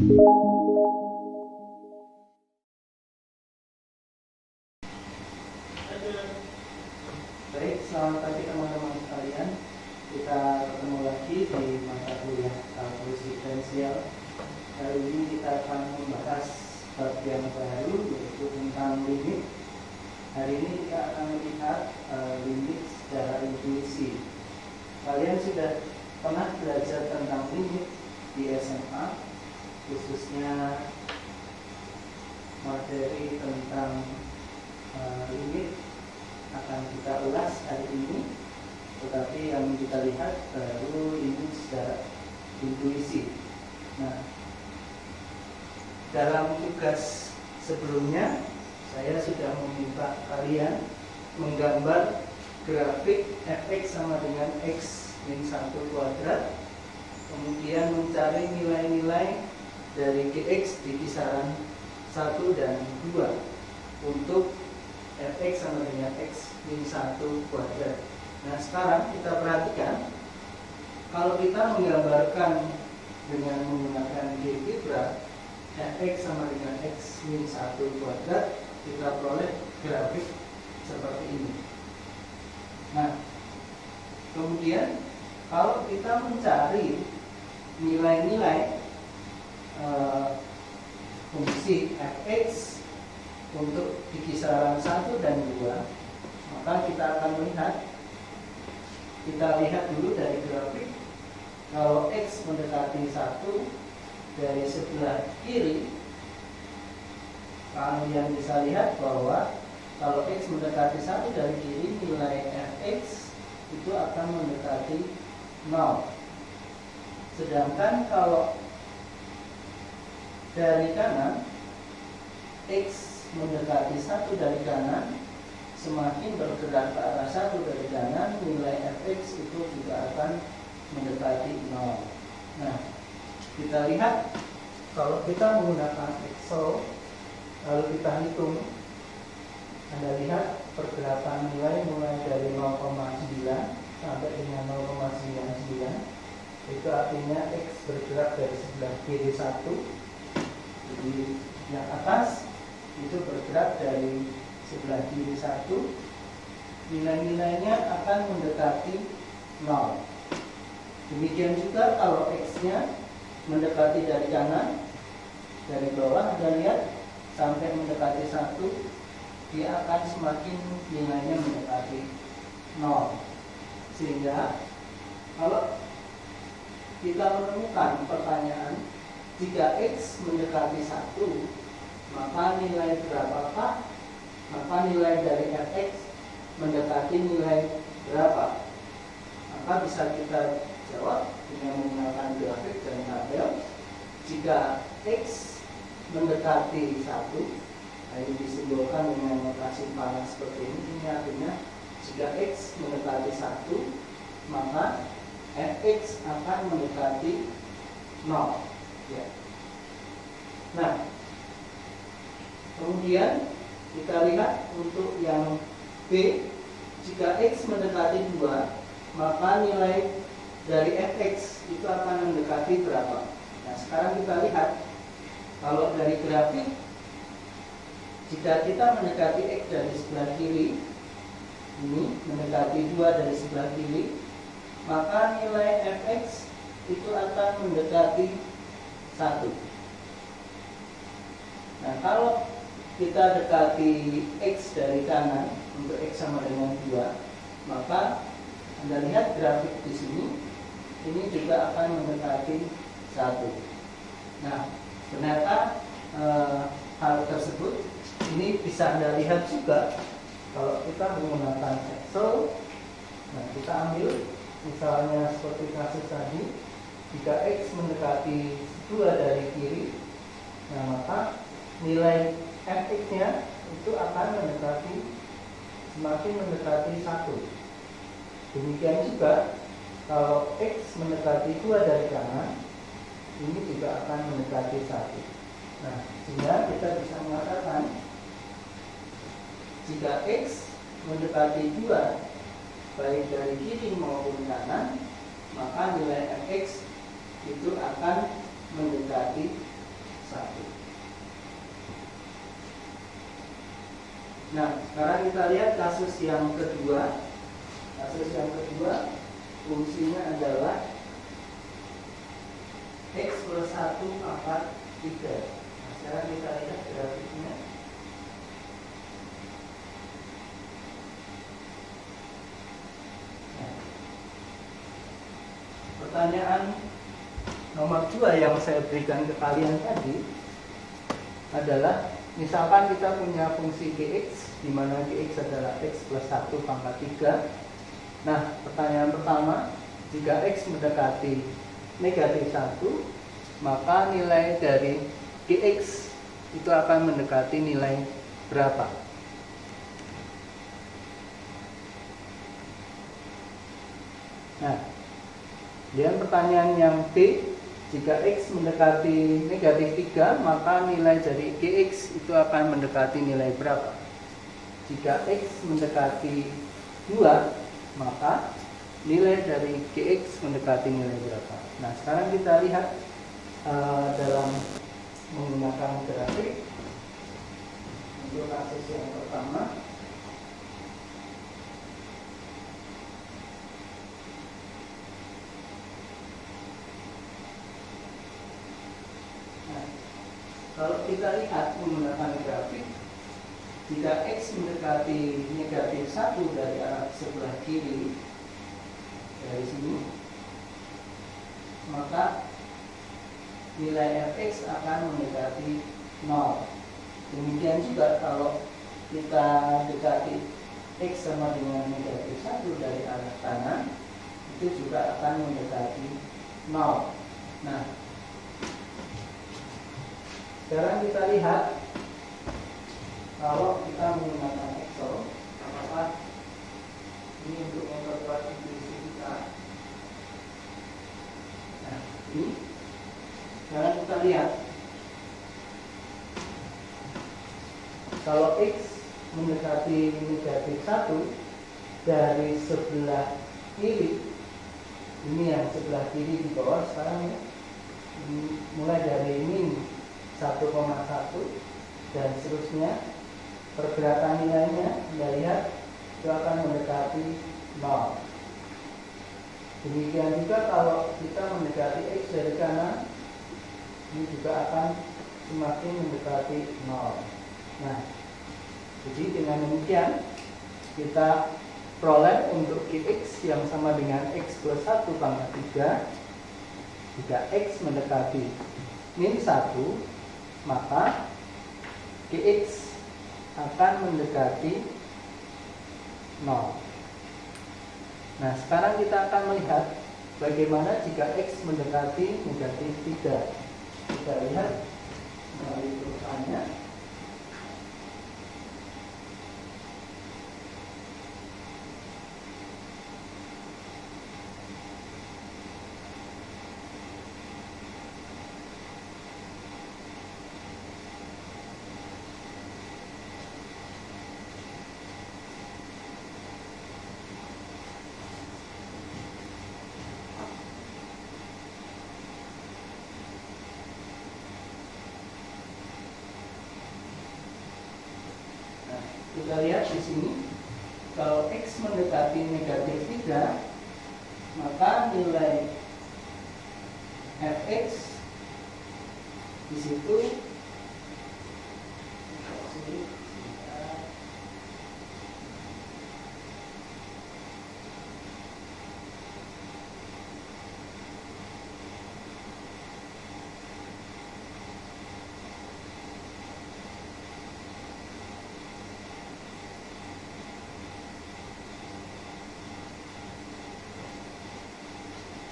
Baik, selamat pagi teman-teman sekalian. Kita ketemu lagi di mata kuliah kalkulus diferensial. Kali ini kita akan membahas bab yang baru, yaitu tentang limit. Hari ini kita akan melihat limit secara intuisi. Kalian sudah pernah belajar tentang limit di SMA, khususnya materi tentang limit akan kita ulas hari ini, tetapi yang kita lihat baru limit secara intuisi. Nah, dalam tugas sebelumnya saya sudah meminta kalian menggambar grafik fx sama dengan x min 1 kuadrat, kemudian mencari nilai-nilai dari gx di kisaran 1 dan 2 untuk fx sama dengan x min 1 kuadrat. Nah, sekarang kita perhatikan, kalau kita menggambarkan dengan menggunakan GeoGebra fx sama dengan x min 1 kuadrat, kita peroleh grafik seperti ini. Nah, kemudian kalau kita mencari nilai-nilai fungsi fx untuk di kisaran 1 dan 2, maka kita akan melihat, kita lihat dulu dari grafik. Kalau x mendekati 1 dari sebelah kiri, kalian bisa lihat bahwa kalau x mendekati 1 dari kiri, nilai fx itu akan mendekati 0. Sedangkan kalau dari kanan, x mendekati 1 dari kanan, semakin bergerak ke arah 1 dari kanan, nilai fx itu juga akan mendekati 0. Nah, kita lihat, kalau kita menggunakan Excel, lalu kita hitung, Anda lihat pergerakan nilai mulai dari 0,9 sampai dengan 0,99. Itu artinya x bergerak dari sebelah kiri 1, jadi yang atas itu bergerak dari sebelah kiri 1, nilai-nilainya akan mendekati 0. Demikian juga kalau x-nya mendekati dari kanan, dari bawah, Anda lihat sampai mendekati 1, dia akan semakin nilainya mendekati 0. Sehingga kalau kita menemukan pertanyaan, jika x mendekati 1, maka nilai berapakah? Maka nilai dari fx mendekati nilai berapa? Maka bisa kita jawab dengan menggunakan grafik dan tabel. Jika x mendekati 1, ini disimbolkan dengan notasi panah seperti ini artinya jika x mendekati 1, maka fx akan mendekati 0. Ya. Nah, kemudian kita lihat untuk yang B, jika x mendekati 2, maka nilai dari fx itu akan mendekati berapa? Nah, sekarang kita lihat, kalau dari grafik, jika kita mendekati x dari sebelah kiri, ini mendekati 2 dari sebelah kiri, maka nilai fx itu akan mendekati 1. Nah, kalau kita dekati x dari kanan untuk x sama dengan 2, maka Anda lihat grafik di sini, ini juga akan mendekati 1. Nah, ternyata hal tersebut ini bisa Anda lihat juga kalau kita menggunakan Excel. Nah, kita ambil misalnya seperti kasus tadi, jika x mendekati 2 dari kiri, nah maka nilai fx-nya itu akan semakin mendekati 1. Demikian juga kalau x mendekati 2 dari kanan, ini juga akan mendekati 1. Nah, sehingga kita bisa mengatakan jika x mendekati 2 baik dari kiri maupun kanan, maka nilai fx itu akan mendekati 1. Nah, sekarang kita lihat kasus yang kedua. Kasus yang kedua, fungsinya adalah X plus 1 pangkat 3. Nah, sekarang kita lihat grafiknya. Nah, pertanyaan nomor 2 yang saya berikan ke kalian tadi adalah, misalkan kita punya fungsi Gx, di mana Gx adalah X plus 1 pangkat 3. Nah, pertanyaan pertama, jika X mendekati negatif 1, maka nilai dari Gx itu akan mendekati nilai berapa? Nah, dan pertanyaan yang B, jika X mendekati negatif 3, maka nilai dari Gx itu akan mendekati nilai berapa? Jika X mendekati 2, maka nilai dari Gx mendekati nilai berapa? Nah, sekarang kita lihat dalam menggunakan grafik. Untuk kasus yang pertama, nah, kalau kita lihat menggunakan grafik, jika X mendekati negatif 1 dari arah sebelah kiri, dari sini, maka nilai Fx akan mendekati 0. Demikian juga kalau kita dekati X sama dengan negatif 1 dari arah kanan, itu juga akan mendekati 0. Nah, sekarang kita lihat, kalau kita menggunakan Excel, apakah ini untuk memperkuat intuisi kita? Nah, ini sekarang kita lihat, kalau X mendekati negatif 1 dari sebelah kiri, ini yang sebelah kiri di bawah sekarang ya, mulai dari min 1,1 dan seterusnya, pergerakan nilainya Anda lihat itu akan mendekati 0. Demikian juga kalau kita mendekati X dari kanan, ini juga akan semakin mendekati 0. Nah, jadi dengan demikian kita peroleh untuk Gx yang sama dengan X plus 1 pangkat 3. Jika X mendekati min 1, maka Gx akan mendekati 0. Nah, sekarang kita akan melihat bagaimana jika X mendekati negatif 3. Kita lihat melalui urutannya. Kita lihat di sini, kalau X mendekati negatif 3, maka nilai Fx di situ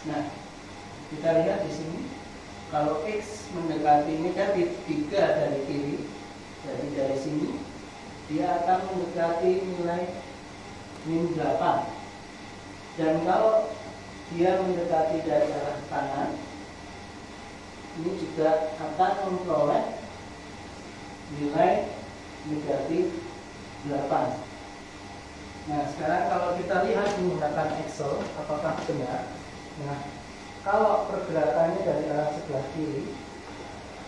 Nah, kita lihat di sini, kalau X mendekati negatif 3 dari kiri, jadi dari sini, dia akan mendekati nilai min 8. Dan kalau dia mendekati dari arah kanan, ini juga akan memperoleh nilai negatif 8. Nah, sekarang kalau kita lihat menggunakan Excel, apakah benar? Nah, kalau pergerakannya dari arah sebelah kiri,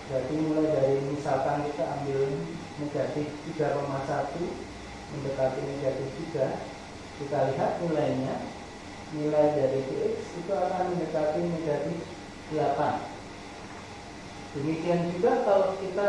Berarti mulai dari misalkan kita ambil negatif 3,1 mendekati negatif 3, kita lihat nilainya, nilai dari Gx itu akan mendekati negatif 8. Demikian juga kalau kita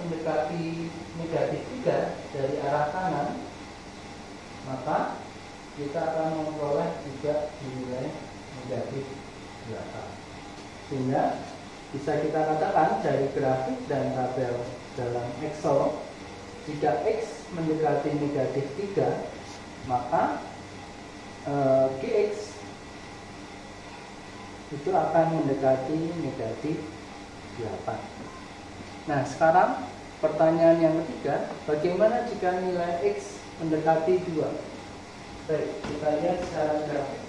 mendekati negatif 3 dari arah kanan, maka kita akan memperoleh juga nilai negatif 8. Sehingga bisa kita katakan dari grafik dan tabel dalam Excel, jika X mendekati negatif 3, maka Gx itu akan mendekati negatif 8. Nah, sekarang pertanyaan yang ketiga, bagaimana jika nilai X mendekati 2? Baik, kita lihat secara grafik.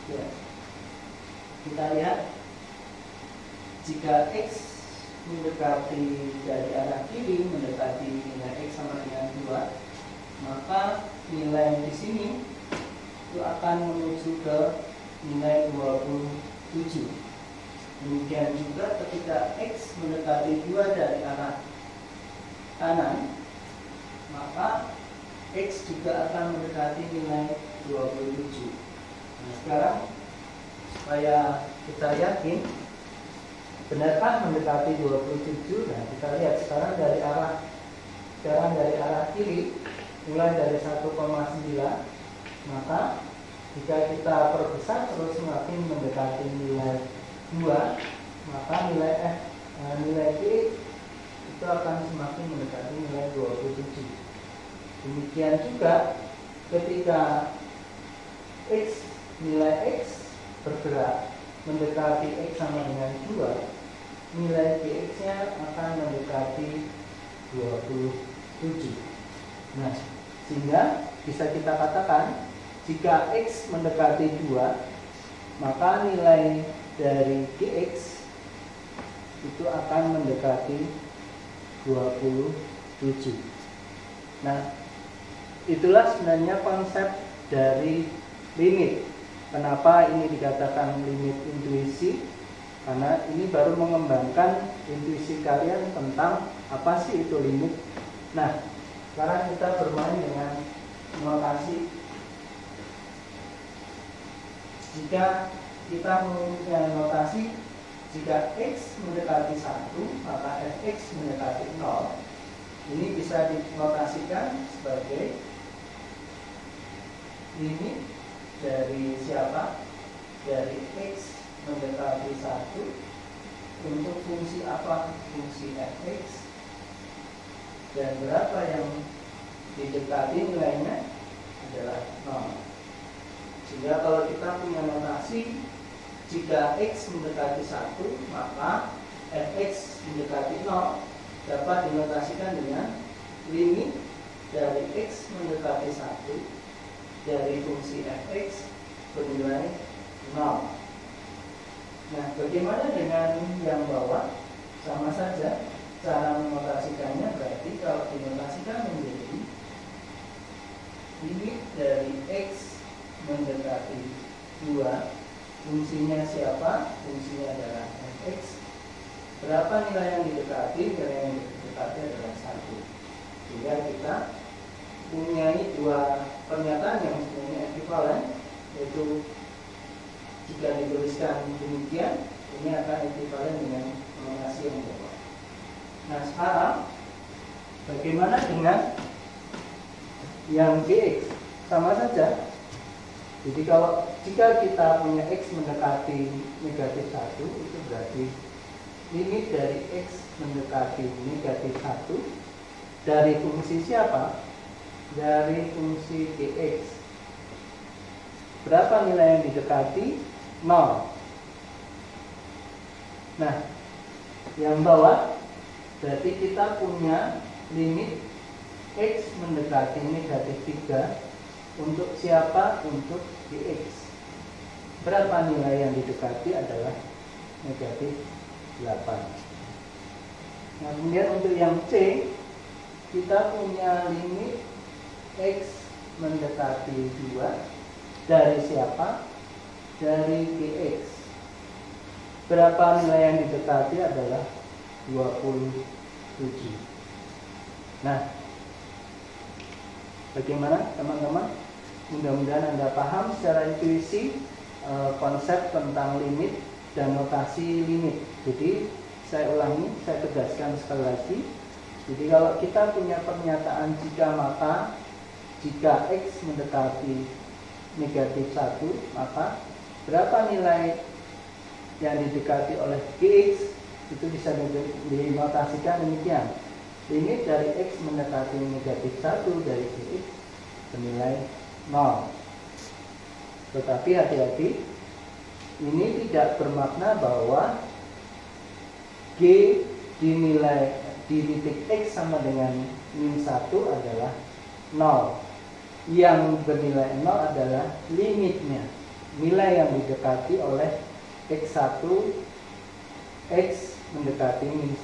Ya. Kita lihat jika X mendekati dari arah kiri mendekati nilai X sama dengan 2, maka nilai di sini itu akan menuju ke nilai 27. Demikian juga ketika X mendekati 2 dari arah kanan, maka X juga akan mendekati nilai 27. Nah, sekarang supaya kita yakin benarkah mendekati 27, nah kita lihat sekarang dari arah kiri mulai dari 1,9, maka jika kita perbesar terus semakin mendekati nilai 2, maka nilai G itu akan semakin mendekati nilai 27. Demikian juga ketika nilai X bergerak mendekati X sama dengan 2, nilai Gx-nya akan mendekati 27. Nah, sehingga bisa kita katakan jika X mendekati 2, maka nilai dari Gx itu akan mendekati 27. Nah, itulah sebenarnya konsep dari limit. Kenapa ini dikatakan limit intuisi? Karena ini baru mengembangkan intuisi kalian tentang apa sih itu limit. Nah, sekarang kita bermain dengan notasi. Jika kita mempunyai notasi, jika X mendekati 1, maka Fx mendekati 0. Ini bisa dinotasikan sebagai limit dari siapa? Dari X mendekati 1 untuk fungsi apa? Fungsi Fx. Dan berapa yang didekati nilainya adalah 0. Sehingga kalau kita punya notasi, jika X mendekati 1, maka Fx mendekati 0 dapat dinotasikan dengan limit dari X mendekati 1 dari fungsi Fx bernilai 0. Nah, bagaimana dengan yang bawah? Sama saja cara menotasikannya, berarti kalau dinotasikan menjadi limit dari X mendekati 2, fungsinya siapa? Fungsinya adalah Fx. Berapa nilai yang didekati? Nilai yang didekati adalah 1. Sehingga kita punya dua pernyataan yang sebenarnya ekuivalen, yaitu jika dituliskan demikian, ini akan ekuivalen dengan nominasi yang bawah. Nah sekarang bagaimana dengan yang Gx? Sama saja. Jadi kalau jika kita punya X mendekati negatif 1, itu berarti limit dari X mendekati negatif 1 dari fungsi siapa? Dari fungsi Gx. Berapa nilai yang didekati? 0. Nah, yang bawah berarti kita punya limit X mendekati negatif 3 untuk siapa? Untuk Gx. Berapa nilai yang didekati adalah negatif 8. Nah, kemudian untuk yang C, kita punya limit X mendekati 2 dari siapa? Dari Gx. Berapa nilai yang didekati adalah 27. Nah, bagaimana teman-teman? Mudah-mudahan Anda paham secara intuisi konsep tentang limit dan notasi limit. Jadi saya ulangi, saya tegaskan sekali lagi. Jadi kalau kita punya pernyataan jika, maka jika X mendekati negatif 1, maka berapa nilai yang didekati oleh Gx itu bisa dinotasikan demikian. Limit dari X mendekati negatif 1 dari Gx bernilai 0. Tetapi hati-hati, ini tidak bermakna bahwa G dinilai di titik X sama dengan min 1 adalah 0. Yang bernilai 0 adalah limitnya, nilai yang didekati oleh X1, X mendekati min 1.